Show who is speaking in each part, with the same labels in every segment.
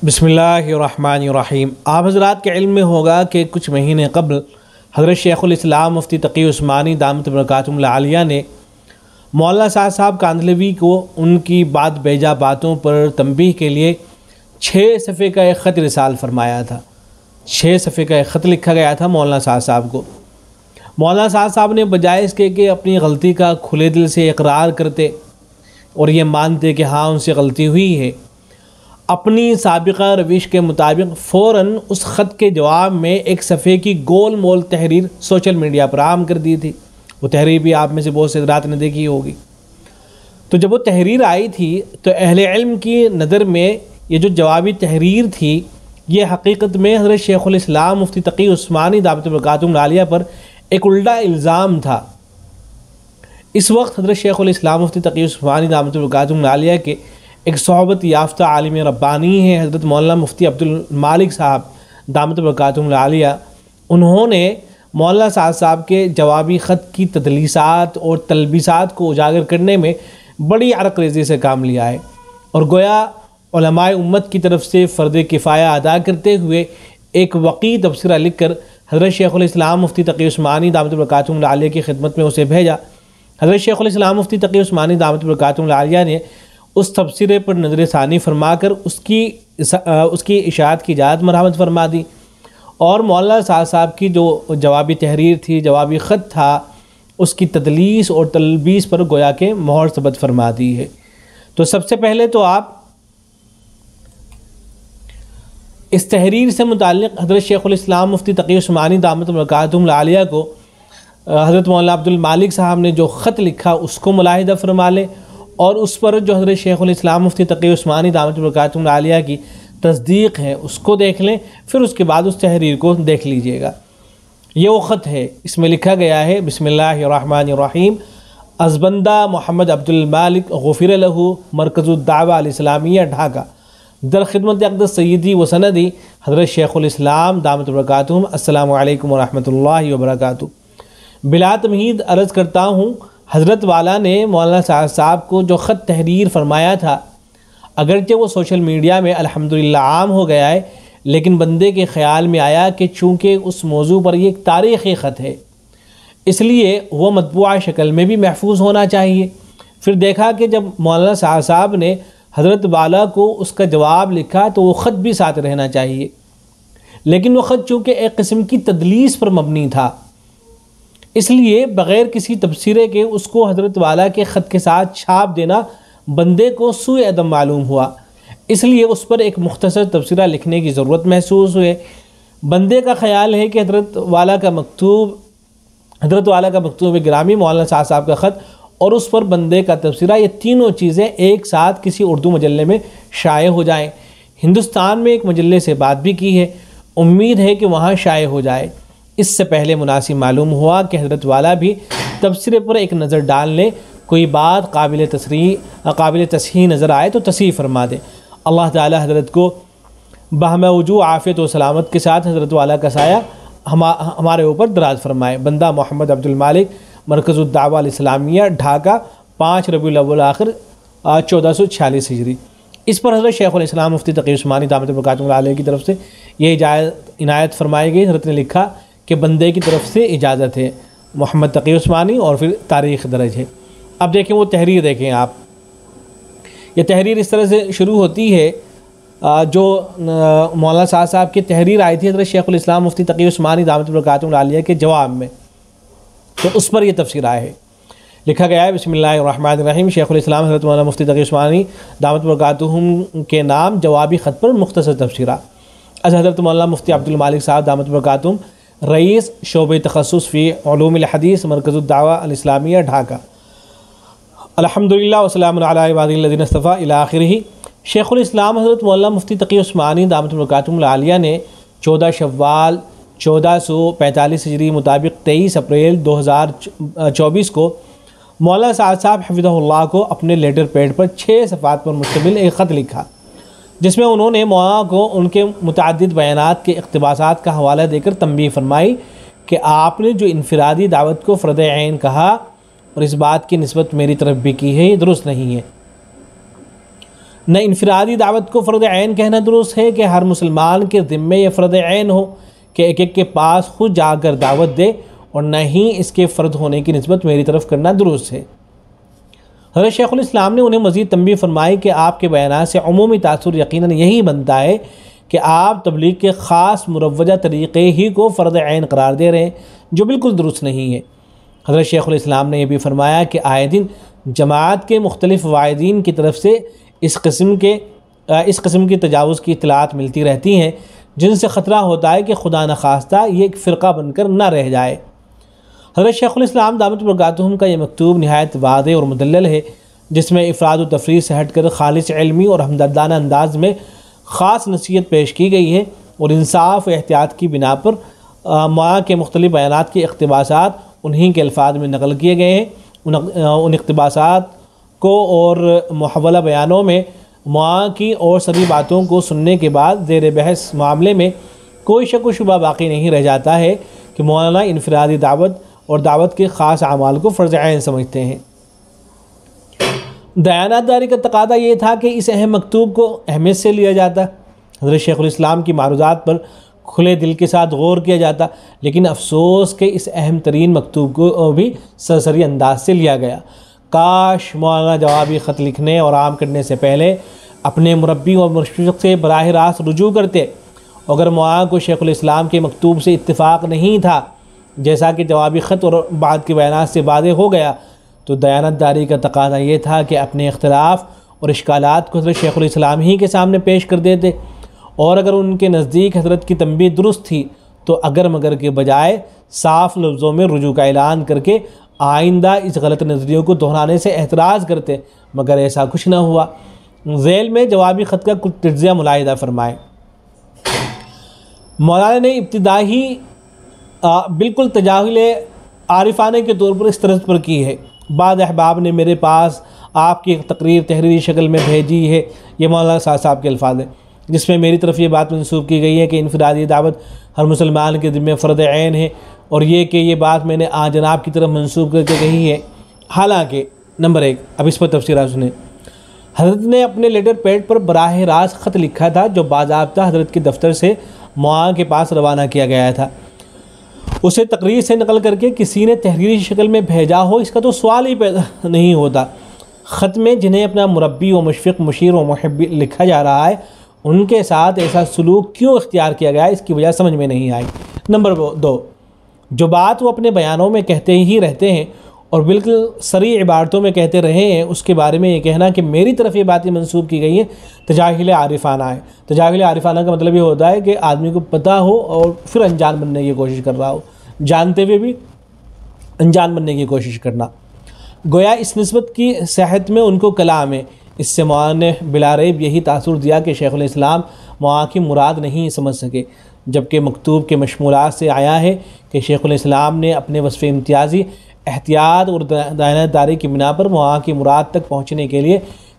Speaker 1: बिस्मिल्लाहिर्रहमानिर्रहीम। आप हज़रात के इल्म में होगा कि कुछ महीने कबल हज़रत शेखुल इस्लाम मुफ्ती तक़ी उस्मानी दामत बरकातुहुल आलिया ने मौलाना साहब कांदलवी को उनकी बात बेजा बातों पर तंबीह के लिए 6 सफ़े का एक ख़त रिसाल फरमाया था। 6 सफ़े का एक ख़त लिखा गया था मौलाना साहब को। मौलाना साहब ने बजाय इसके कि अपनी गलती का खुले दिल से इकरार करते और ये मानते कि हाँ उनसे गलती हुई है, अपनी साबिक़ा रविश के मुताबिक फ़ौरन उस ख़त के जवाब में एक सफ़े की गोल मोल तहरीर सोशल मीडिया पर आम कर दी थी। वो तहरीर भी आप में से बहुत से हज़रात ने देखी होगी। तो जब वो तहरीर आई थी तो अहले इल्म की नज़र में ये जो जवाबी तहरीर थी ये हकीकत में हज़रत शेखुल इस्लाम मुफ्ती तक़ी उस्मानी दामत बरकातुहुल आलिया पर एक उल्टा इल्ज़ाम था। इस वक्त हज़रत शेखुल इस्लाम मुफ्ती तक़ी उस्मानी दामत बरकातुहुल आलिया के एक सोहबत याफ्ता आलिम रब्बानी है हज़रत मौलाना मुफ्ती अब्दुल मालिक साहब दामत बरकातुहुल आलिया। उन्होंने मौलाना साहब के जवाबी ख़त की तदलीसात और तलबीसात को उजागर करने में बड़ी अरक़रेज़ी से काम लिया है और गोया उलमाए उम्मत की तरफ से फ़र्द किफ़ाया अदा करते हुए एक वक़ी तबसरा लिख कर हज़रत शेखुल इस्लाम मुफ्ती तक़ी उस्मानी दामत बरकातुहुल आलिया की खिदमत में उसे भेजा। हज़रत शेखुल इस्लाम मुफ्ती तक़ी उस्मानी दामत बरकातुहुल आलिया ने उस तबसरे पर नज़र सानी फरमा कर उसकी इशाअत की इजाज़त मरहमत फरमा दी और मौलाना साहब की जो जवाबी तहरीर थी, जवाबी ख़त था, उसकी तदलीस और तलबीस पर गोया के मोहर सबत फरमा दी है। तो सबसे पहले तो आप इस तहरीर से मुताल्लिक़ हज़रत शेखुल इस्लाम मुफ्ती तक़ी उस्मानी दामत बरकातुहुल आलिया को हज़रत मौलाना अब्दुल मालिक साहब ने जो ख़त लिखा उसको मुलाहिदा फरमा लें और उस पर जो हज़रत शेखुल इस्लाम मुफ्ती तक़ी उस्मानी दामत बरकातुहुल आलिया की तस्दीक़ है उसको देख लें, फिर उसके बाद उस तहरीर को देख लीजिएगा। ये वो ख़त है, इसमें लिखा गया है बिस्मिल्लाहिर्रहमानिर्रहीम। अज़बंदा मोहम्मद अब्दुल मालिक गुफ़िर लहू मरकज़ुद दावा अल इस्लामिया ढाका दर खिदमत अक़दस सय्यदी व सनदी हज़रत शेखुल इस्लाम दामत बरकातुहुम अस्सलामु अलैकुम व रहमतुल्लाहि व बरकातुहू। बिला तमहीद अर्ज़ करता हूँ, हज़रत वाला ने मौलाना साहब को जो ख़त तहरीर फरमाया था अगरचे वो सोशल मीडिया में अल्हम्दुलिल्लाह आम हो गया है, लेकिन बंदे के ख़्याल में आया कि चूँकि उस मौजू पर ये एक तारीख़ी ख़त है इसलिए वो मतबूआ शक्ल में भी महफूज होना चाहिए। फिर देखा कि जब मौलाना साहब ने हज़रत वाला को उसका जवाब लिखा तो वो ख़त भी साथ रहना चाहिए, लेकिन वो ख़त चूँकि एक किस्म की तदलीस पर मबनी था इसलिए बग़ैर किसी तबसरे के उसको हज़रत वाला के ख़त के साथ छाप देना बंदे को सूए अदब मालूम हुआ। इसलिए उस पर एक मुख्तसर तबसरा लिखने की ज़रूरत महसूस हुए। बंदे का ख़याल है कि हज़रत वाला का मकतूब गिरामी मौलाना साहब का ख़त और उस पर बंदे का तबसरा, ये तीनों चीज़ें एक साथ किसी उर्दू मजल्ले में शाये हो जाएँ। हिंदुस्तान में एक मजल्ले से बात भी की है, उम्मीद है कि वहाँ शाये हो जाए। इससे पहले मुनासिब मालूम हुआ कि हज़रत वाला भी तबसरे पर एक नज़र डाल लें, कोई बात काबिल तसहीह नज़र आए तो तसहीह फरमा दे। अल्लाह ताला हज़रत को बहमवजू आफ़ियत व सलामत के साथ हज़रत वाला का साया हमारे ऊपर दराज फरमाए। बंदा मोहम्मद अब्दुल मालिक मरकज़ुद दावा अल इस्लामिया ढाका 5 रबीउल अव्वल आखिर 1446 हिजरी। इस पर हज़रत शेखुल इस्लाम मुफ्ती तक़ी उस्मानी दामत बरकातुहुल आलिया की तरफ से ये इनायत फरमाई गई। हज़रत ने लिखा कि बंदे की तरफ से इजाज़त है, मोहम्मद तक़ी उस्मानी, और फिर तारीख़ दर्ज है। अब देखें वो तहरीर देखें आप। ये तहरीर इस तरह से शुरू होती है, जो मौलाना साहब की तहरीर आई थी हज़रत शेखुल इस्लाम मुफ्ती तक़ी उस्मानी दामत बरकातुहुल आलिया के जवाब में, तो उस पर यह तफसीर है। लिखा गया है बिस्मिल्लाहिर्रहमानिर्रहीम। शेखुल इस्लाम हज़रत मौलाना मुफ्ती तक़ी उस्मानी दामत बरकातुहुम के नाम जवाबी ख़त पर मुख्तसर तफसीरा। हज़रत मौलाना मुफ्ती अब्दुल मालिक साहब दामत बरकातुहुम रईस शोबे तखस्सुस फ़ी उलूमुल हदीस मरकज़ुद दावा अल इस्लामिया ढाका अल्हम्दुलिल्लाह वस्सलामु अला इबादिल्लज़ीना इस्तफ़ा इला आखिरिही। शेखुल इस्लाम हज़रत मौलाना मुफ्ती तक़ी उस्मानी दामत बरकातुहुल आलिया ने 14 शव्वाल 1445 हिजरी मुताबिक 23 अप्रैल 2024 को मौलाना साहब हफ़िज़हुल्लाह को अपने लेटर पैड पर 6 सफ़ात पर मुश्तमिल एक ख़त लिखा, जिसमें उन्होंने मौलाना को उनके मुतअद्दिद बयानात के इक़्तिबासात का हवाला देकर तंबीह फरमाई कि आपने जो इनफिरादी दावत को फ़र्द ऐन कहा और इस बात की निस्बत मेरी तरफ भी की है, ये दुरुस्त नहीं है। न इनफरादी दावत को फ़र्द ऐन कहना दुरुस्त है कि हर मुसलमान के ज़िम्मे ये फ़र्द ऐन हो कि एक एक के पास खुद जाकर दावत दे, और न ही इसके फ़र्द होने की निस्बत मेरी तरफ करना दुरुस्त है। हज़रत शेखुल इस्लाम ने उन्हें मज़ीद तंबीह फरमाई कि आपके बयान से अमूमी तासुर यकीनन यही बनता है कि आप तबलीग के ख़ास मुरव्वजा तरीक़े ही को फ़र्द ऐन करार दे रहे हैं, जो बिल्कुल दुरुस्त नहीं है। हज़रत शेखुल इस्लाम ने यह भी फरमाया कि आए दिन जमात के मुख्तलिफ़ वाइदीन की तरफ से इस किस्म की तजावुज़ की इत्तलात मिलती रहती हैं, जिनसे ख़तरा होता है कि खुदा न खास्ता ये एक फ़िरक़ा बनकर न रह जाए। हज़रत शेखुल इस्लाम दामत बरकातुहुम का ये मकतूब नहायत वाज़ेह और मुदल्लल है, जिसमें इफ़राद व तफ़रीद से हट कर खालिस इल्मी और हमदर्दाना अंदाज में ख़ास नसीहत पेश की गई है, और इंसाफ व एहतियात की बिना पर माँ के मुख्तलिफ़ बयानात के इक़्तिबासात उन्हीं के अल्फाज में नकल किए गए हैं। उन इक़्तिबासात को और मुहव्वला बयानों में माँ की और सभी बातों को सुनने के बाद ज़ेर बहस मामले में कोई शक व शुबा बाकी नहीं रह जाता है कि मौलाना इनफरादी दावत और दावत के ख़ास अमाल को फ़र्ज़ ऐन समझते हैं। दयानतदारी का तकादा ये था कि इस अहम मकतूब को अहमियत से लिया जाता, हज़रत शेखुल इस्लाम की मारूज़ात पर खुले दिल के साथ गौर किया जाता, लेकिन अफसोस के इस अहम तरीन मकतूब को भी सरसरी अंदाज से लिया गया। काश मौलाना जवाबी ख़त लिखने और आम करने से पहले अपने मुरब्बी और मुर्शिद से बराह रास्त रुजू करते। अगर मौलाना को शेखुल इस्लाम के मकतूब से इत्तिफ़ाक़ नहीं था, जैसा कि जवाबी ख़त और बाद के बयानात से वाज़ेह हो गया, तो दयानतदारी का तकाज़ा ये था कि अपने इख्तिलाफ़ और इश्कालात को हज़रत शेखुल इस्लाम ही के सामने पेश कर देते, और अगर उनके नज़दीक हज़रत की तंबीह दुरुस्त थी तो अगर मगर के बजाय साफ़ लफ्ज़ों में रुजू का ऐलान करके आइंदा इस गलत नज़रियों को दोहराने से एतराज़ करते, मगर ऐसा कुछ न हुआ। ज़ैल में जवाबी ख़त का कुछ तज्ज़िया मुलाहिदा फरमाएँ। मौलाना ने इब्तिदाई बिल्कुल तजाहुल आरिफाने के तौर पर इस तरह पर की है। बाद अहबाब ने मेरे पास आपकी एक तकरीर तहरीरी शक्ल में भेजी है, ये मौलाना साहब के अल्फाज हैं, जिसमें मेरी तरफ ये बात मंसूब की गई है कि इनफरादी दावत हर मुसलमान के ज़िम्मे फ़र्द ऐन है, और ये कि ये बात मैंने आज जनाब की तरफ मंसूब करके कही है। हालांकि नंबर 1, अब इस पर तफसीर सुने। हज़रत ने अपने लेटर पैड पर बराह रास्त ख़त लिखा था, जो बाज़ाब्ता हज़रत के दफ्तर से मुआ के पास रवाना किया गया था। उसे तकरीर से नकल करके किसी ने तहरीरी शक्ल में भेजा हो, इसका तो सवाल ही पैदा नहीं होता। ख़त में जिन्हें अपना मुरब्बी व मुशफ़िक़ मुशीर व मुहिब लिखा जा रहा है, उनके साथ ऐसा सलूक क्यों इख्तियार किया गया, इसकी वजह समझ में नहीं आई। नंबर 2, जो बात वो अपने बयानों में कहते ही रहते हैं और बिल्कुल सरी इबारतों में कहते रहे हैं, उसके बारे में ये कहना कि मेरी तरफ ये बातें मंसूब की गई हैं, तजाहिल आरिफाना है। तजाहिल आरिफाना का मतलब ये होता है कि आदमी को पता हो और फिर अनजान बनने की कोशिश कर रहा हो, जानते हुए भी अनजान बनने की कोशिश करना। गोया इस निस्बत की सेहत में उनको कलाम है। इससे मौलाना ने बिला रैब यही तासुर दिया कि शेखुल इस्लाम मौलाना की मुराद नहीं समझ सके, जबकि मकतूब के मशमूलात से आया है कि शेखुल इस्लाम ने अपने वस्फ़ इम्तियाज़ी एहतियात और दयानतदारी की बिना पर मौलाना की मुराद तक पहुँचने के लिए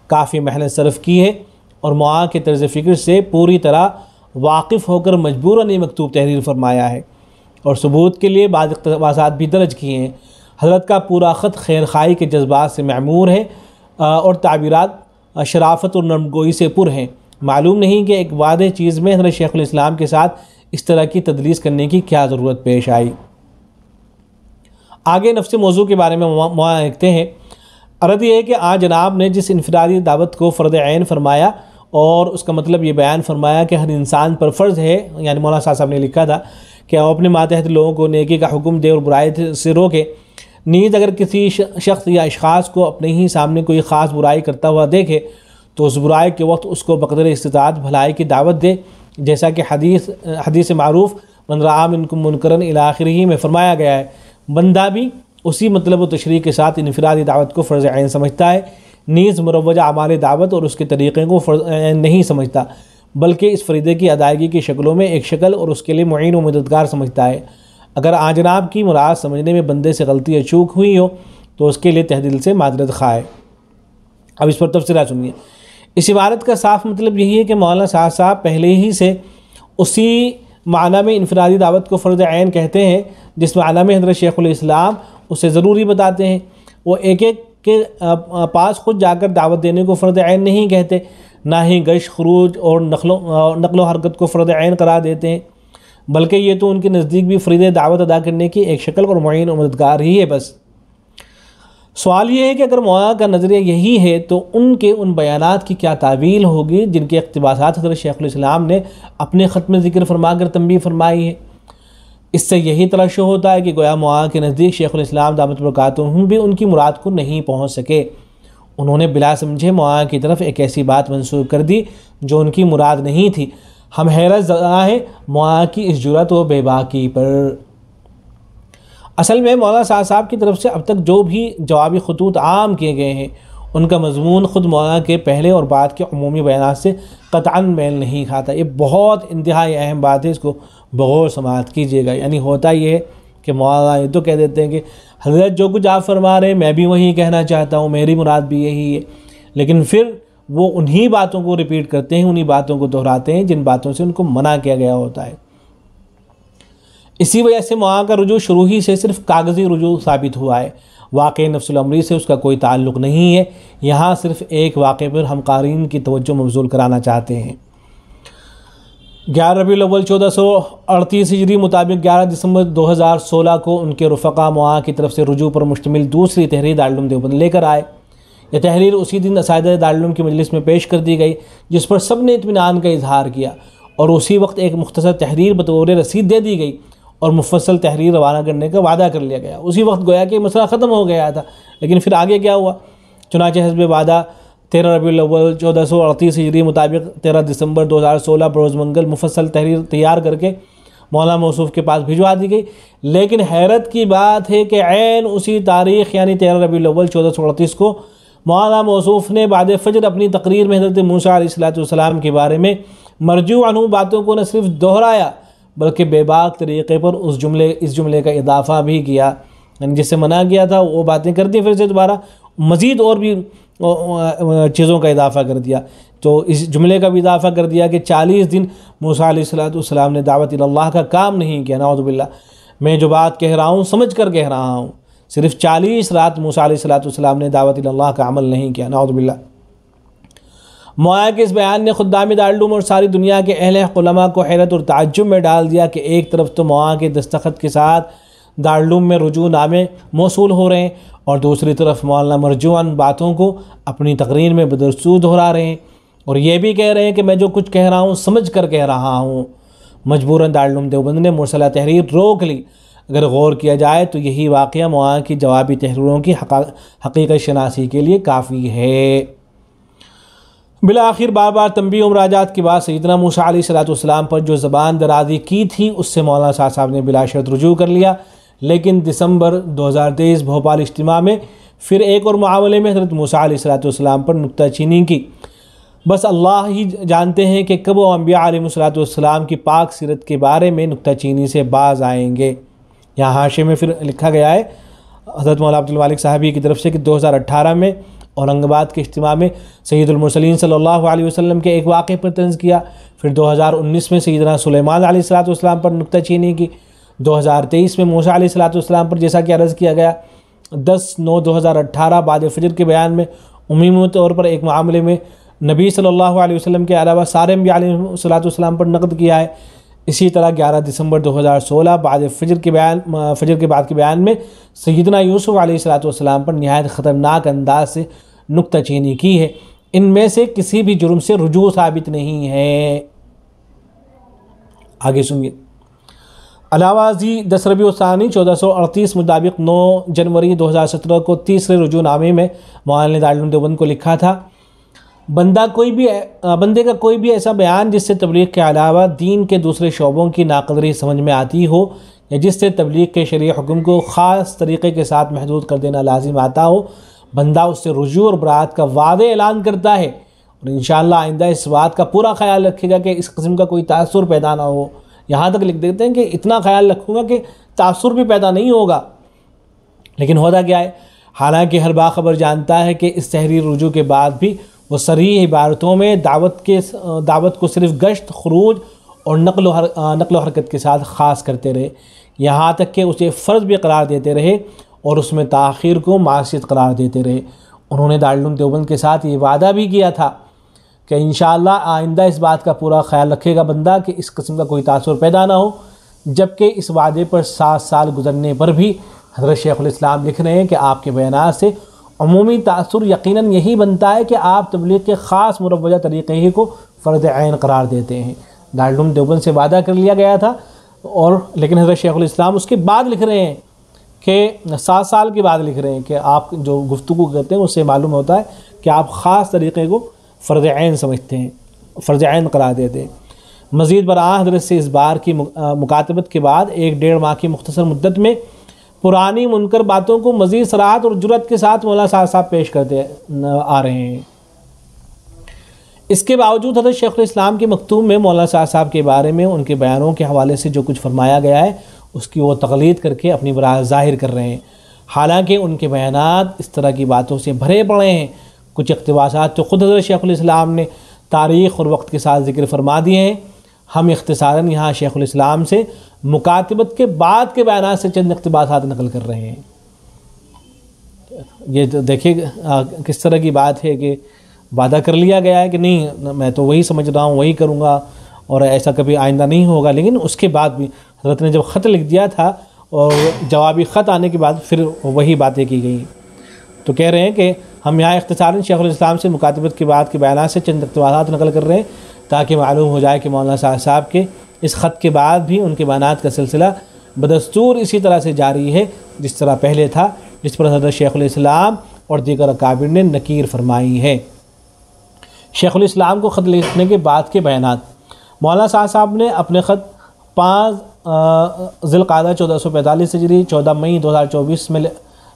Speaker 1: काफ़ी मेहनत सर्फ की है, और मौलाना के तर्ज़ फ़िक्र से पूरी तरह वाकिफ़ होकर मजबूरन ये मकतूब तहरीर फरमाया है, और सबूत के लिए बाद इक़्तिबासात भी दर्ज किए हैं। हज़रत का पूरा ख़त खैर खाई के जज्बात से मअमूर है और ताबीरात शराफत और नरमगोई से पुर हैं। मालूम नहीं कि एक वादे चीज़ में हज़रत शेखुल इस्लाम के साथ इस तरह की तदलीस करने की क्या ज़रूरत पेश आई। आगे नफ्स मौजू के बारे में मौलाना लिखते हैं, अर्ज़ ये है कि आज जनाब ने जिस इनफरादी दावत को फ़र्द ऐन फरमाया और उसका मतलब ये बयान फरमाया कि हर इंसान पर फ़र्ज़ है, यानी मौलाना साहब ने लिखा था कि वो अपने मातहत लोगों को नेकी का हुक्म दे और बुराई से रोके। नीज़ अगर किसी शख्स या अशख़ास को अपने ही सामने कोई ख़ास बुराई करता हुआ देखे तो उस बुराई के वक्त उसको बक़दर इस्तिताअत भलाई की दावत दे, जैसा कि हदीस मारूफ़ मन रआ मिनकुम मुनकरन इला आखिरिही में फरमाया गया है। बंदा भी उसी मतलब व तशरीह के साथ इनफरादी दावत को फ़र्ज़ ऐन समझता है, नीज़ मुरव्वजा अमाल दावत और उसके तरीक़े को फ़र्ज़ ऐन नहीं समझता, बल्कि इस फ़रीदे की अदायगी की शक्लों में एक शक्ल और उसके लिए मुईन व मददगार समझता है। अगर आजनाब की मुराद समझने में बंदे से गलती या चूक हुई हो तो उसके लिए तहदिल से मादरत खाए। अब इस पर तफसीर सुनिए। इस इबारत का साफ मतलब यही है कि मौलाना साहब पहले ही से उसी माना में इनफरादी दावत को फ़र्ज़ ऐन कहते हैं जिस माना में हज़रत शेखुल इस्लाम उसे ज़रूरी बताते हैं। वो एक एक के पास खुद जाकर दावत देने को फ़र्ज़ ऐन नहीं कहते, ना ही गश्त खरूज और नक़्ल हरकत को फ़र्ज़ ऐन करार देते हैं, बल्कि ये तो उनके नज़दीक भी फ़रीज़े दावत अदा करने की एक शक्ल और मुअय्यन मददगार ही है बस। सवाल ये है कि अगर मौलाना का नज़रिया यही है तो उनके उन बयानात की क्या तावील होगी जिनके इक़्तिबासात हज़रत शेखुल इस्लाम ने अपने ख़त में ज़िक्र फरमाकर तंबीह फरमाई है। इससे यही तलश्शुह होता है कि गोया मौलाना के नज़दीक शेखुल इस्लाम दामत बरकातुहू भी उनकी मुराद को नहीं पहुँच सके। उन्होंने बिला समझे मौलाना की तरफ एक ऐसी बात मंसूब कर दी जो उनकी मुराद नहीं थी। हम हैरत ज़दा है मौलाना की इस जुरत व बेबाकी पर। असल में मौलाना साहब की तरफ से अब तक जो भी जवाबी खतूत आम किए गए हैं उनका मजमून ख़ुद मौलाना के पहले और बाद के अमूमी बयानात से क़तअन मेल नहीं खाता। ये बहुत इंतहाई अहम बात है, इसको बग़ौर समाअत कीजिएगा। यानी होता ये है कि मौलाना ये तो कह देते हैं कि हज़रत जो कुछ आप फरमा रहे हैं मैं भी वही कहना चाहता हूँ, मेरी मुराद भी यही है, लेकिन फिर वो उन्हीं बातों को रिपीट करते हैं, उन्हीं बातों को दोहराते हैं जिन बातों से उनको मना किया गया होता है। इसी वजह से मौलाना का रुजू शुरू ही से सिर्फ कागज़ी रुजू साबित हुआ है, वाक़ई नफ्सुल अमरी से उसका कोई ताल्लुक़ नहीं है। यहाँ सिर्फ एक वाक़े पर हम क़ारीन की तवज्जो मबज़ूल कराना चाहते हैं। 11 रबीउल अव्वल 1438 हिजरी मुताबिक 11 दिसंबर 2016 को उनके रुफ़क़ा मौलाना की तरफ से रुजू पर मुश्तमिल दूसरी तहरीर दारुल उलूम देवबंद लेकर आए। यह तहरीर उसी दिन असातिज़ाए दारुल उलूम की मजलिस में पेश कर दी गई, जिस पर सब ने इत्मीनान का इजहार किया और उसी वक्त एक मुख्तसर तहरीर बतौर रसीद दे दी गई और मुफस्सल तहरीर रवाना करने का वादा कर लिया गया। उसी वक्त गोया कि मसला ख़त्म हो गया था, लेकिन फिर आगे क्या हुआ? चुनांचे हस्ब वादा 13 रबीउल अव्वल 1438 हिजरी मुताबिक 13 दिसंबर 2016 बरोज़ मंगल मुफस्सल तहरीर तैयार करके मौलाना मौसूफ़ के पास भिजवा दी गई। लेकिन हैरत की बात है कि ऐन उसी तारीख़ यानी 13 रबीउल अव्वल 1438 को मौलाना मौसूफ़ ने बाद फ़जर अपनी तकरीर में हज़रत मूसा अलैहिस्सलाम के बारे में मरजू अन्हु बातों को न सिर्फ दोहराया बल्कि बेबाक तरीक़े पर इस जुमले का इजाफ़ा भी किया। यानी जिससे मना किया था वो बातें कर दी, फिर से दोबारा मज़ीद और भी चीज़ों का इजाफ़ा कर दिया। तो इस जुमले का भी इजाफ़ा कर दिया कि 40 दिन मूसा अलैहिस्सलाम ने दावत इल्लाह का काम नहीं किया। नाऊज़ु बिल्लाह, मैं जो बात कह रहा हूँ समझ कर कह रहा हूँ, सिर्फ 40 रात मूसा अलैहिस्सलाम ने दावत इल्लाह का अमल नहीं किया। नाऊज़ु बिल्लाह। मौलाना के इस बयान ने खुद्दाम दारुल उलूम और सारी दुनिया के अहले उलमा को हैरत और ताज्जुब में डाल दिया कि एक तरफ तो मौलाना के दस्तखत के साथ दारुल उलूम में रुजू नामे मौसूल हो रहे हैं और दूसरी तरफ मौलाना मरजूअन बातों को अपनी तकरीर में बदरसूर दोहरा रहे हैं और ये भी कह रहे हैं कि मैं जो कुछ कह रहा हूँ समझ कर कह रहा हूँ। मजबूरन दारुल उलूम देवबंद ने मुरसला तहरीर रोक ली। अगर गौर किया जाए तो यही वाक़या मौलाना की जवाबी तहरीरों की हकीकत शनासी के लिए काफ़ी है। बिला आखिर बार बार तंबीह मुराजात के बाद सैयदना मूसा अलैहिस्सलाम पर जो ज़बान दराज़ी की थी उससे मौलाना साहब ने बिला शर्त रुजू कर लिया। लेकिन दिसंबर 2023 भोपाल इज्तिमा में फिर एक और मामले में हज़रत मूसा अलैहिस्सलाम पर नुक्ताचीनी की। बस अल्लाह ही जानते हैं कि कब वो अंबिया अलैहिस्सलाम की पाक सीरत के बारे में नुक्ताचीनी से बाज आएंगे। यहाँ हाशिए में फिर लिखा गया है हज़रत मौलाना अब्दुल मालिक साहबी की तरफ से कि 2018 में औरंगाबाद के इज्तिमा में सैयदुल मुरसलीन सल्लल्लाहु अलैहि वसल्लम के एक वाक़े पर तंज़ किया। फिर 2019 में सैयदना सुलेमान अलैहिस्सलाम पर नुक्ताचीनी की। 2023 में मूसा अलैहिस्सलाम पर जैसा कि अर्ज़ किया गया 10/9/2018 बाद फजर के बयान में उमूमी तौर पर एक मामले में नबी सल्लल्लाहु अलैहि वसल्लम के अलावा सारे अंबिया अलैहिस्सलाम पर नक़द किया है। इसी तरह 11 दिसंबर 2016 बाद फजर के बाद के बयान में सैयदना यूसुफ अलैहिस्सलाम पर नहायत ख़तरनाक अंदाज से नुक्ताचीनी की है। इनमें से किसी भी जुर्म से रुजू साबित नहीं है। आगे सुनिए। अलावाजी 10 रबीउल सानी 1438 मुताबिक 9 जनवरी 2017 को तीसरे रुजूनामे में मौलाना ने दारुल उलूम देवबंद को लिखा था, बंदे का कोई भी ऐसा बयान जिससे तबलीग के अलावा दीन के दूसरे शोबों की नाक़दरी समझ में आती हो या जिससे तबलीग के शरई हुक्म को ख़ास तरीक़े के साथ महदूद कर देना लाजिम आता हो, बंदा उससे रुजू और बरात का वादे ऐलान करता है और इंशाअल्लाह आइंदा इस बात का पूरा ख्याल रखेगा कि इस किस्म का कोई तासुर पैदा ना हो। यहाँ तक लिख देते हैं कि इतना ख्याल रखूँगा कि तासुर भी पैदा नहीं होगा। लेकिन होता क्या है, हालांकि हर बाखबर जानता है कि इस तहरीर रुजू के बाद भी वो सरीह इबारतों में दावत को सिर्फ गश्त खरूज और नक़्ल हरकत के साथ ख़ास करते रहे, यहाँ तक कि उसे फ़र्ज़ भी करार देते रहे और उसमें ताख़ीर को मासियत करार देते रहे। उन्होंने दारुल उलूम देवबंद के साथ ये वादा भी किया था कि इंशाअल्लाह आइंदा इस बात का पूरा ख्याल रखेगा बंदा कि इस किस्म का कोई तासुर पैदा ना हो, जबकि इस वादे पर 7 साल गुजरने पर भी हज़रत शेखुल इस्लाम लिख रहे हैं कि आपके बयानात से अमूमी तासुर यकीनन यही बनता है कि आप तबलीग के ख़ास मुरव्वजा तरीक़े ही को फ़र्द ऐन करार देते हैं। दारुल देवबंद से वादा कर लिया गया था, और लेकिन हज़रत शेखुल इस्लाम उसके बाद लिख रहे हैं कि 7 साल के बाद लिख रहे हैं कि आप जो गुफ्तगू करते हैं उससे मालूम होता है कि आप ख़ास तरीक़े को फ़र्द ऐन समझते हैं, फ़र्द ऐन करार देते हैं। मज़ीद बरआं हज़रत से इस बार की मुकातबत के बाद 1-1.5 माह की मुख्तसर मुद्दत में पुरानी मुनकर बातों को मज़ीद सराहत और जुरत के साथ मौलाना साहब पेश करते आ रहे हैं। इसके बावजूद हज़रत शेखुल इस्लाम के मकतूब में मौलाना साहब के बारे में उनके बयानों के हवाले से जो कुछ फरमाया गया है उसकी वो तक़लीद करके अपनी बरात ज़ाहिर कर रहे हैं। हालांकि उनके बयानात इस तरह की बातों से भरे पड़े हैं। कुछ इक़्तिबासात तो ख़ुद हज़रत शेखुल इस्लाम ने तारीख़ और वक्त के साथ ज़िक्र फरमा दिए हैं। हम इख्तिसारन यहाँ शेखुल इस्लाम से मुकातबत के बाद के बयानात से चंद इक़्तिबासात नकल कर रहे हैं। ये देखिए किस तरह की बात है कि वादा कर लिया गया है कि नहीं मैं तो वही समझ रहा हूँ, वही करूँगा और ऐसा कभी आइंदा नहीं होगा, लेकिन उसके बाद भी हज़रत ने जब ख़त लिख दिया था और जवाबी ख़त आने के बाद फिर वही बातें की गई। तो कह रहे हैं कि हम यहाँ इख्तिसारन शेखुल इस्लाम से मुकातबत के बाद के बयानात से चंद इक़्तिबासात नकल कर रहे हैं ताकि मालूम हो जाए कि मौलाना साहब के इस ख़त के बाद भी उनके बयानात का सिलसिला बदस्तूर इसी तरह से जारी है जिस तरह पहले था, जिस पर हज़रत शेखुल इस्लाम और दीगर अकाबिर ने नकीर फरमाई है। शेखुल इस्लाम को ख़त लिखने के बाद के बयानात। मौलाना साहब ने अपने ख़त 5 ज़िलक़ादा 1445 हिजरी 14 मई 2024 में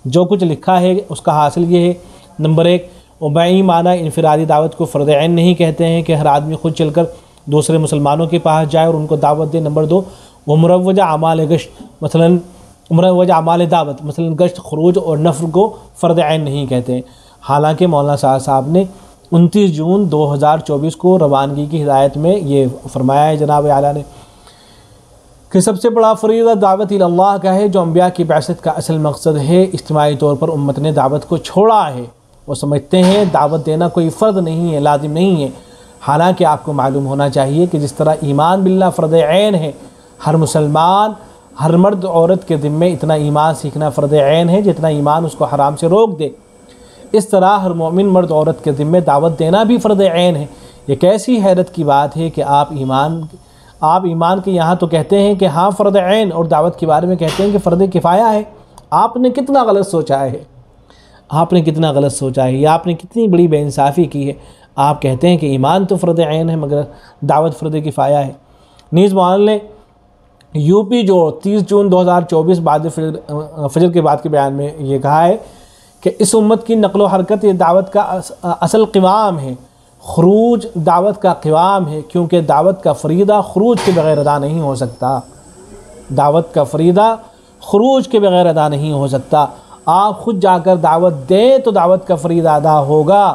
Speaker 1: जो कुछ लिखा है उसका हासिल ये है। नंबर 1, उबई माना इनफरादी दावत को फ़र्द ऐन नहीं कहते हैं कि हर आदमी खुद चलकर दूसरे मुसलमानों के पास जाए और उनको दावत दे। नंबर 2, वो मुरव्वजा अमाल गश्त मसलन मुरव्वजा अमाल दावत मसलन गश्त, खुरूज और नफ़र को फ़र्द ऐन नहीं कहते हैं। हालांकि मौलाना साहब ने 29 जून 2024 को रवानगी की हिदायत में ये फरमाया है जनाब आला ने कि सबसे बड़ा फ़रीज़ा दावत इल्लाह का है, जो अम्बिया की बैसत का असल मकसद है। इज्तिमाई तौर पर उम्मत ने दावत को छोड़ा है। वो समझते हैं दावत देना कोई फ़र्द नहीं है, लाजिम नहीं है। हालांकि आपको मालूम होना चाहिए कि जिस तरह ईमान बिल्लाह फ़र्द ऐन है, हर मुसलमान हर मर्द औरत के ज़िम्मे इतना ईमान सीखना फ़र्द ऐन है जितना ईमान उसको हराम से रोक दे, इस तरह हर मोमिन मर्द औरत के ज़िम्मे दावत देना भी फ़र्द ऐन है। ये कैसी हैरत की बात है कि आप ईमान के यहाँ तो कहते हैं कि हाँ फ़र्द ऐन, और दावत के बारे में कहते हैं कि फ़र्द किफ़ाया है। आपने कितना गलत सोचा है, आपने कितना गलत सोचा है, या आपने कितनी बड़ी बेइंसाफ़ी की है। आप कहते हैं कि ईमान तो फ़र्द ऐन है मगर दावत फ़र्द किफ़ाया है। नीज़ मौलाना ने यूपी जो 30 जून 2024 बाद फजर के बाद के बयान में ये कहा है कि इस उम्मत की नक़्ल व हरकत ये दावत का असल क़िवाम है, खुरूज दावत का क़िवाम है, क्योंकि दावत का फ़रीदा खुरूज के बग़ैर अदा नहीं हो सकता। दावत का फ़रीदा खुरूज के बग़ैर अदा नहीं हो सकता। आप ख़ुद जाकर दावत दें तो दावत का फ़रीदा अदा होगा।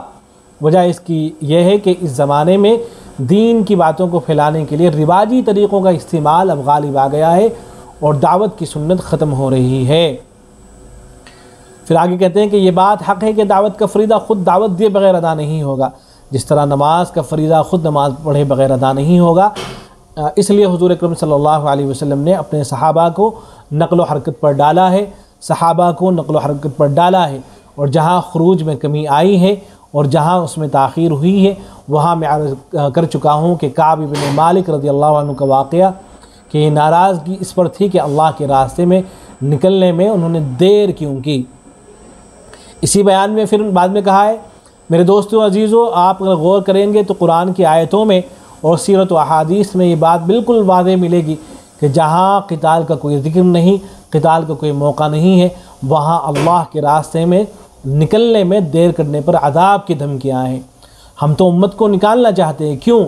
Speaker 1: वजह इसकी यह है कि इस ज़माने में दीन की बातों को फैलाने के लिए रिवाजी तरीक़ों का इस्तेमाल अब गालिब आ गया है और दावत की सुन्नत ख़त्म हो रही है। फिर आगे कहते हैं कि ये बात हक़ है कि दावत का फ़रीदा ख़ुद दावत दिए बग़ैर अदा नहीं होगा, जिस तरह नमाज का फ़रीदा ख़ुद नमाज पढ़े बग़ैर अदा नहीं होगा। इसलिए हुज़ूर अकरम सल्लल्लाहु अलैहि वसल्लम ने अपने सहाबा को नक़्ल व हरकत पर डाला है, सहाबा को नक़्ल व हरकत पर डाला है, और जहाँ खुरूज में कमी आई है और जहाँ उसमें ताख़ीर हुई है वहाँ मैं अर्ज़ कर चुका हूँ कि काब इब्न मालिक रज़ियल्लाहु अन्हु का वाक़या कि नाराज़गी इस पर थी कि अल्लाह के रास्ते में निकलने में उन्होंने देर क्यों की। इसी बयान में फिर बाद में कहा है, मेरे दोस्तों अजीज़ों, आप अगर गौर करेंगे तो कुरान की आयतों में और सीरत व अहादीस में ये बात बिल्कुल वाज़ेह मिलेगी कि जहाँ क़िताल का कोई ज़िक्र नहीं, क़िताल का कोई मौका नहीं है, वहाँ अल्लाह के रास्ते में निकलने में देर करने पर अज़ाब की धमकियाँ हैं। हम तो उम्मत को निकालना चाहते हैं, क्यों?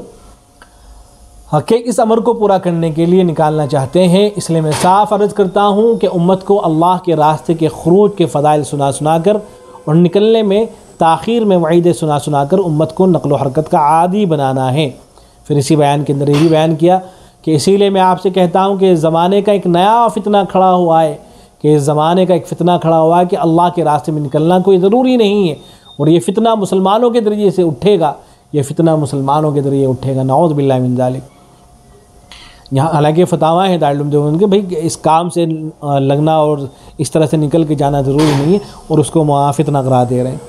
Speaker 1: कि इस अमर को पूरा करने के लिए निकालना चाहते हैं। इसलिए मैं साफ़ अर्ज़ करता हूँ कि उम्मत को अल्लाह के रास्ते के खुरूज के फ़दाइल सुना सुना कर और निकलने में ताख़ीर में वईद सुना सुना कर उम्मत को नक़्ल व हरकत का आदी बनाना है। फिर इसी बयान के अंदर ये भी बयान किया कि इसीलिए मैं आपसे कहता हूँ कि इस ज़माने का एक नया फ़ितना खड़ा हुआ है, कि इस ज़माने का एक फ़ितना खड़ा हुआ है कि अल्लाह के रास्ते में निकलना कोई ज़रूरी नहीं है, और ये फ़ितना मुसलमानों के ज़रिए से उठेगा। ये फितना मुसलमानों के ज़रिए उठेगा, नाऊज़ बिल्लाहि मिन ज़ालिक। यहाँ हालांकि फतावा है दारुल उलूम देवबंद के, भाई इस काम से लगना और इस तरह से निकल के जाना ज़रूरी नहीं है, और उसको वहाँ फितना करार दे रहे हैं।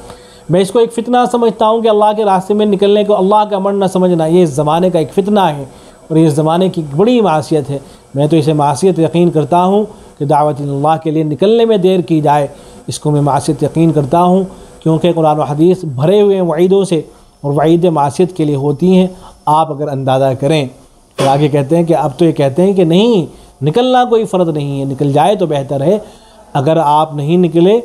Speaker 1: मैं इसको एक फ़ितना समझता हूँ कि अल्लाह के रास्ते में निकलने को अल्लाह का अमर न समझना, ये इस ज़माने का एक फ़ितना है और ये इस ज़माने की बड़ी मासियत है। मैं तो इसे मासियत यकीन करता हूँ कि दावत अल्लाह के लिए निकलने में देर की जाए, इसको मैं मासियत यकीन करता हूँ, क्योंकि कुरान और हदीस भरे हुए वईदों से और वईद मासियत के लिए होती हैं। आप अगर अंदाज़ा करें, फिर आगे कहते हैं कि अब तो ये कहते हैं कि नहीं, निकलना कोई फ़र्ज़ नहीं है, निकल जाए तो बेहतर है। अगर आप नहीं निकले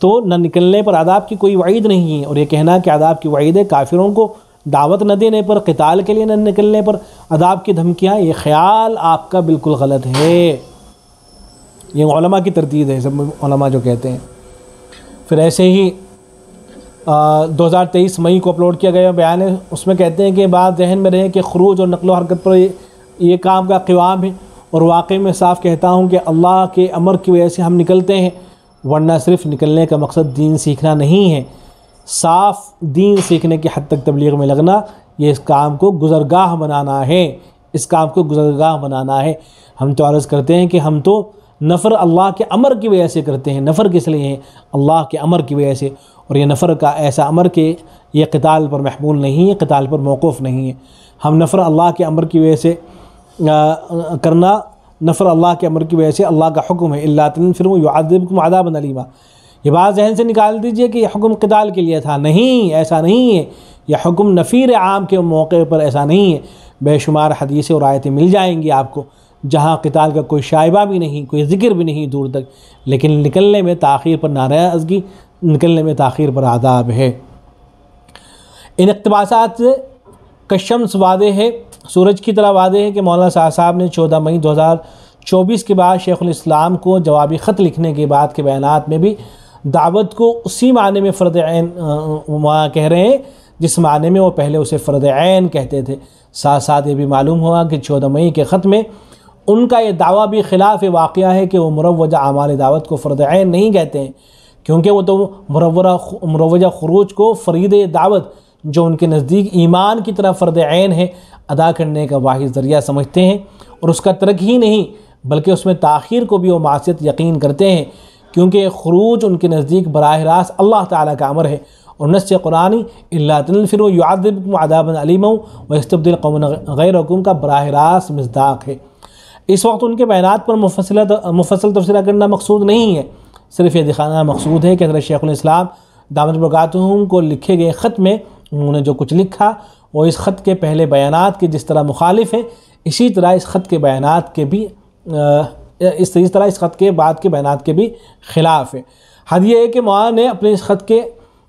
Speaker 1: तो न निकलने पर अदाब की कोई वईद नहीं है, और ये कहना कि अदाब की वईद है, काफिरों को दावत न देने पर, क़िताल के लिए न निकलने पर अदाब की धमकियाँ, ये ख़्याल आपका बिल्कुल गलत है। ये उलमा की तरतीब है, सब उलमा जो कहते हैं। फिर ऐसे ही 2023 मई को अपलोड किया गया बयान है, उसमें कहते हैं कि बात जहन में रहे कि ख़ुरूज और नक़्ल हरकत पर ये काम का क़िवाम है, और वाकई में साफ़ कहता हूँ कि अल्लाह के अमर की वजह से हम निकलते हैं, वरना सिर्फ़ निकलने का मकसद दीन सीखना नहीं है। साफ़ दीन सीखने की हद तक तबलीग में लगना, ये इस काम को गुज़रगाह बनाना है, इस काम को गुज़रगाह बनाना है। हम तो अर्ज़ करते हैं कि हम तो नफ़र अल्लाह के अमर की वजह से करते हैं। नफ़र किस लिए है? अल्लाह के अमर की वजह से। और ये नफ़र का ऐसा अमर कि ये क़िताल पर महमूल नहीं है, क़िताल पर मौक़ूफ़ नहीं है। हम नफ़र अल्लाह के अमर की वजह से करना, नफ़र अल्लाह के अमर की वजह से अल्लाह का हुक्म है, इल्ला तन्फ़िरू युअज़्ज़िबकुम अज़ाबन अलीमा। ये बात जहन से निकाल दीजिए कि यह हुक्म क़िताल के लिए था, नहीं, ऐसा नहीं है। यह हुक्म नफ़ीर आम के मौके पर ऐसा नहीं है। बेशुमार हदीसें और आयतें मिल जाएंगी आपको जहाँ क़िताल का कोई शाइबा भी नहीं, कोई ज़िक्र भी नहीं दूर तक, लेकिन निकलने में ताख़ीर पर नाराज़गी, निकलने में ताख़ीर पर आदाब है। इन इक़्तिबासात से कशम्स वादे है, सूरज की तरह वादे है कि मौलाना साहब ने 14 मई 2024 के बाद शेख़ुल इस्लाम को जवाबी ख़त लिखने के बाद के बयानात में भी दावत को उसी माने में फ़र्ज़ ऐन कह रहे हैं जिस माने में वो पहले उसे फ़र्ज़ ऐन कहते थे। साथ साथ ये भी मालूम हुआ कि 14 मई के ख़त में उनका ये दावा भी ख़िलाफ़ वाक़या है कि वो मुरव्वजा आमाल दावत को फ़र्ज़ ऐन नहीं कहते हैं, क्योंकि वो तो मुरव्वजा ख़ुरूज को फ़रीद दावत, जो उनके नज़दीक ईमान की तरह फ़र्ज़ ऐन है, अदा करने का वाहिद ज़रिया समझते हैं। और उसका तर्क ही नहीं बल्कि उसमें ताख़ीर को भी वो मासियत यकीन करते हैं, क्योंकि ख़ुरूज उनके नज़दीक बराह रास्त अल्लाह ताला का अमर है। और नस्स कुरानी इल्ला तन्फ़िरू युअज़्ज़िबकुम अज़ाबन अलीमा व यस्तब्दिल कौमन गैरकुम का बराह रास्त मिस्दाक़ है। इस वक्त उनके बयानात पर मुफस्सल तफ़सीर करना मकसूद नहीं है, सिर्फ़ ये दिखाना मकसूद है कि हज़रत शेख़ुल इस्लाम दामत बरकातुहुम को लिखे गए ख़त में उन्होंने जो कुछ लिखा वो इस ख़त के पहले बयानात के जिस तरह मुखालिफ है, इसी तरह इस ख़त के बयानात के भी इस तरह इस ख़त के बाद के बयानात के भी ख़िलाफ़ है। हद ये है कि मौलाना ने अपने इस ख़त के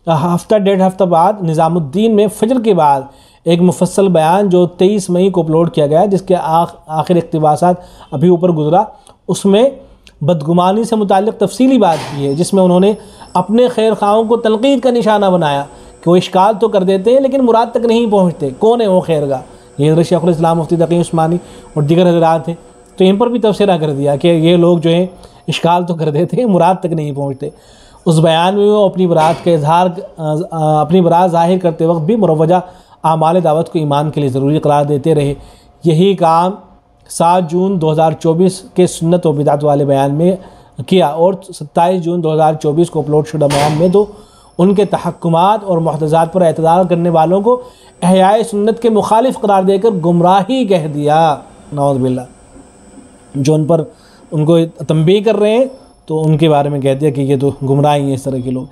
Speaker 1: हफ़्ता डेढ़ हफ़्ता बाद निज़ामुद्दीन में फ़जर के बाद एक मुफस्सल बयान जो 23 मई को अपलोड किया गया, जिसके आखिर इक़्तिबासात अभी ऊपर गुजरा, उसमें बदगुमानी से मुताल्लिक़ तफसीली बात की है, जिसमें उन्होंने अपने खैर खाओं को तनक़ीद का निशाना बनाया कि वो इश्काल तो कर देते हैं लेकिन मुराद तक नहीं पहुँचते। कौन है वो खैरगा? ये हज़रत शेख़ुल इस्लाम मुफ्ती तक़ी उस्मानी और दीगर हज़रात हैं। तो इन पर भी तबसरा कर दिया कि ये लोग जो हैं इश्काल तो कर देते हैं, मुराद तक नहीं पहुँचते। उस बयान में वो अपनी बरात का इजहार, अपनी बरात ज़ाहिर करते वक्त भी मुरव्वजा आमाल दावत को ईमान के लिए ज़रूरी करार देते रहे। यही काम 7 जून 2024 के सुन्नत व बिदात वाले बयान में किया, और 27 जून 2024 को अपलोड शुदा बयान में तो उनके तहक्कुमात और मुहतजात पर एतदाल करने वालों को एहयाए सुन्नत के मुखालिफ करार देकर गुमराही कह दिया, नौज़ बिल्लाह। जो उन पर उनको तंबीह कर रहे हैं तो उनके बारे में कह दिया कि ये तो गुमराही हैं इस तरह के लोग।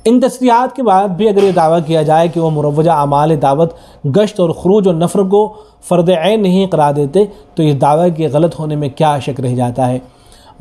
Speaker 1: इन तस्रीहात के बाद भी अगर ये दावा किया जाए कि वो मुरव्वजा आमाल दावत गश्त और ख़ुरूज और नफ़र को फ़र्ज़ ऐन नहीं करार देते, तो इस दावे के गलत होने में क्या शक रह जाता है।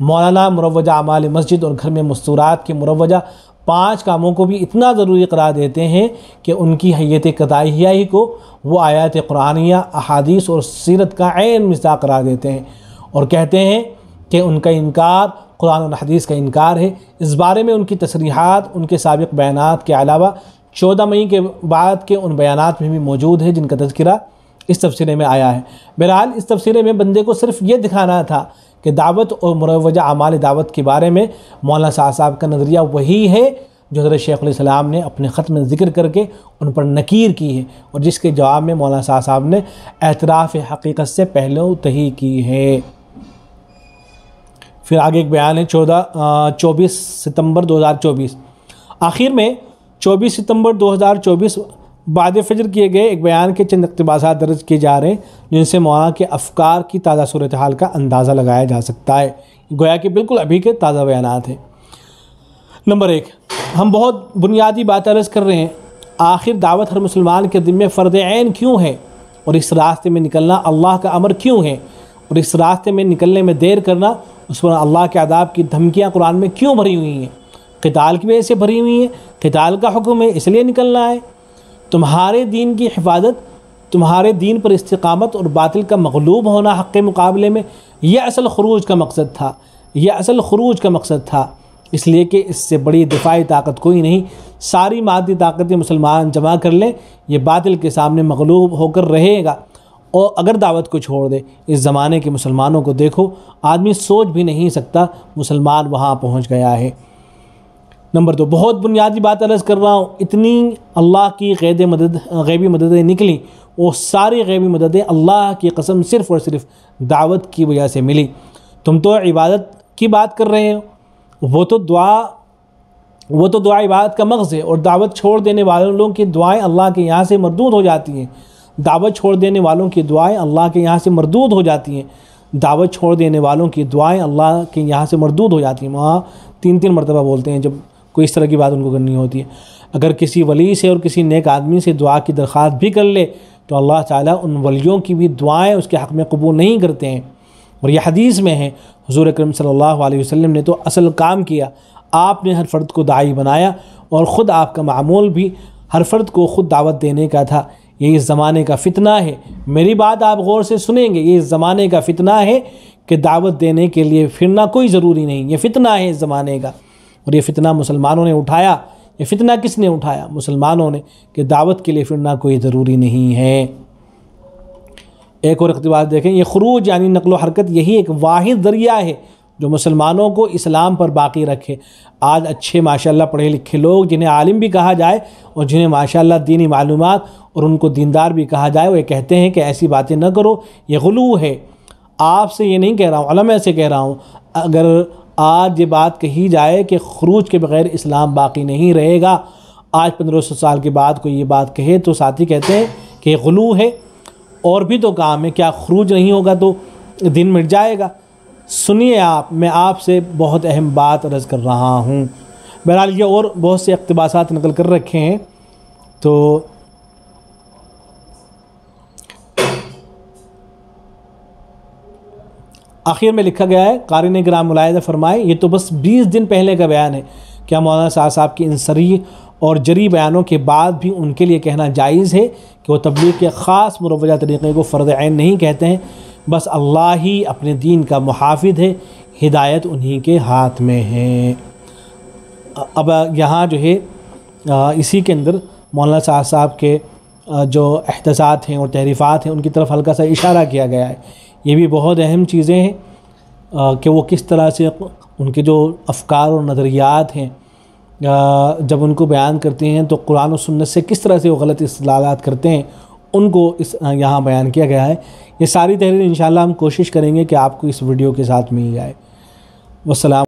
Speaker 1: मौलाना मुरव्वजा आमाल मस्जिद और घर में मस्तूरात के मुरव्वजा 5 कामों को भी इतना ज़रूरी करार देते हैं कि उनकी हैयत क़ताइया ही को वो आयत कुरानिया, अहादीस और सीरत का ऐन मिसाक़ करार देते हैं, और कहते हैं कि उनका इनकार कुरान और हदीस का इनकार है। इस बारे में उनकी तसरीहात उनके साबिक़ बयानात के अलावा 14 मई के बाद के उन बयानात में भी मौजूद है, जिनका तज़किरा इस तफसीरे में आया है। बहरहाल इस तफसीरे में बंदे को सिर्फ ये दिखाना था कि दावत और मुरव्वजा आमाल दावत के बारे में मौलाना साहब का नज़रिया वही है जो हज़रत शेख अलैहिस्सलाम ने अपने ख़त में ज़िक्र करके उन पर नकीर की है और जिसके जवाब में मौलाना साहब ने एतराफ़ हकीकत से पहले तही की है। फिर आगे एक बयान है 24 सितंबर 2024। आखिर में 24 सितंबर 2024 बाद फजर किए गए एक बयान के चंद इक़्तिबासात दर्ज किए जा रहे हैं जिनसे मौलाना के अफ़कार की ताज़ा सूरत हाल का अंदाज़ा लगाया जा सकता है। गोया कि बिल्कुल अभी के ताज़ा बयानात हैं। नंबर 1, हम बहुत बुनियादी बात अर्ज़ कर रहे हैं, आखिर दावत हर मुसलमान के ज़िम्मे फ़र्ज़ ऐन क्यों है और इस रास्ते में निकलना अल्लाह का अमर क्यों है और इस रास्ते में निकलने में देर करना उस पर अल्लाह के अदाब की धमकियाँ कुरान में क्यों भरी हुई हैं? क़िताल की वजह से भरी हुई हैं, क़िताल का हुक्म है इसलिए निकलना है। तुम्हारे दीन की हिफाजत, तुम्हारे दीन पर इस्तिकामत और बातिल का मग़लूब होना हक़ के मुकाबले में, यह असल खुरूज का मकसद था, यह असल खुरूज का मकसद था। इसलिए कि इससे बड़ी दिफाई ताकत कोई नहीं। सारी मादी ताकतें मुसलमान जमा कर लें, ये बातिल के सामने मग़लूब होकर रहेगा। और अगर दावत को छोड़ दे, इस ज़माने के मुसलमानों को देखो, आदमी सोच भी नहीं सकता मुसलमान वहाँ पहुँच गया है। नंबर 2, बहुत बुनियादी बात अर्ज़ कर रहा हूँ, इतनी अल्लाह की गैबी मददें निकली, वो सारी गैबी मददें अल्लाह की कसम सिर्फ़ और सिर्फ दावत की वजह से मिली। तुम तो इबादत की बात कर रहे हो, वो तो दुआ इबादत का मग़ज़ है और दावत छोड़ देने वालों की दुआएं अल्लाह के यहाँ से मरदूद हो जाती हैं। दावत छोड़ देने वालों की दुआएं अल्लाह के यहाँ से मरदूद हो जाती हैं। दावत छोड़ देने वालों की दुआएं अल्लाह के यहाँ से मरदूद हो जाती हैं। वहाँ 3 मरतबा बोलते हैं जब कोई इस तरह की बात उनको करनी होती है। अगर किसी वली से और किसी नेक आदमी से दुआ की दरख्वास्त भी कर ले तो अल्लाह ताला उन वलियों की भी दुआएं उसके हक़ में कबूल नहीं करते हैं। और यह हदीस में है, हुज़ूर अकरम सल्लल्लाहु अलैहि वसल्लम ने तो असल काम किया, आपने हर फ़र्द को दाई बनाया और ख़ुद आपका मामूल भी हर फ़र्द को ख़ुद दावत देने का था। ये इस ज़माने का फ़ितना है। मेरी बात आप गौर से सुनेंगे, ये इस ज़माने का फ़ितना है कि दावत देने के लिए फिरना कोई ज़रूरी नहीं। ये फ़ितना है इस ज़माने का और ये फ़ितना मुसलमानों ने उठाया। ये फ़ितना किसने उठाया? मुसलमानों ने, कि दावत के लिए फिरना कोई ज़रूरी नहीं है। एक और इक़्तिबास देखें, ये खुरूज यानी नक़्ल हरकत, यही एक वाहिद ज़रिया है जो मुसलमानों को इस्लाम पर बाकी रखे। आज अच्छे माशाअल्लाह पढ़े लिखे लोग, जिन्हें आलिम भी कहा जाए और जिन्हें माशाअल्लाह दीनी मालूमात और उनको दीनदार भी कहा जाए, वो कहते हैं कि ऐसी बातें न करो, ये गुलू है। आपसे ये नहीं कह रहा हूँ, उलमा से कह रहा हूँ। अगर आज ये बात कही जाए कि खुरूज के बग़ैर इस्लाम बाकी नहीं रहेगा, आज 1500 साल के बाद कोई ये बात कहे तो साथी कहते हैं कि ये गुलू है। और भी तो काम है, क्या खुरूज नहीं होगा तो दिन मिट जाएगा? सुनिए आप, मैं आपसे बहुत अहम बात अर्ज़ कर रहा हूँ। बहरहाल ये और बहुत से इक़्तिबासात नकल कर रखे हैं। तो आखिर में लिखा गया है, कारी ने गिराम मुलाहिज़ा फरमाए, ये तो बस 20 दिन पहले का बयान है। क्या मौलाना साहब की इन सरी और जरी बयानों के बाद भी उनके लिए कहना जायज़ है कि वो तबलीग के ख़ास मुरव्वजा तरीक़े को फ़र्ज़ ऐन नहीं कहते हैं? बस अल्लाह ही अपने दीन का मुहाफ़िज़ है, हिदायत उन्हीं के हाथ में है। अब यहाँ जो है इसी के अंदर मौलाना साहब के जो एहतसास हैं और तहरीफ़ात हैं उनकी तरफ हल्का सा इशारा किया गया है। ये भी बहुत अहम चीज़ें हैं कि वो किस तरह से उनके जो अफ़कार और नज़रियात हैं जब उनको बयान करते हैं तो कुरान और सुन्नत से किस तरह से वो गलत इस्तिलालात करते हैं, उनको इस यहाँ बयान किया गया है। ये सारी तहरीर इंशाअल्लाह हम कोशिश करेंगे कि आपको इस वीडियो के साथ मिल जाए। वस्सलाम।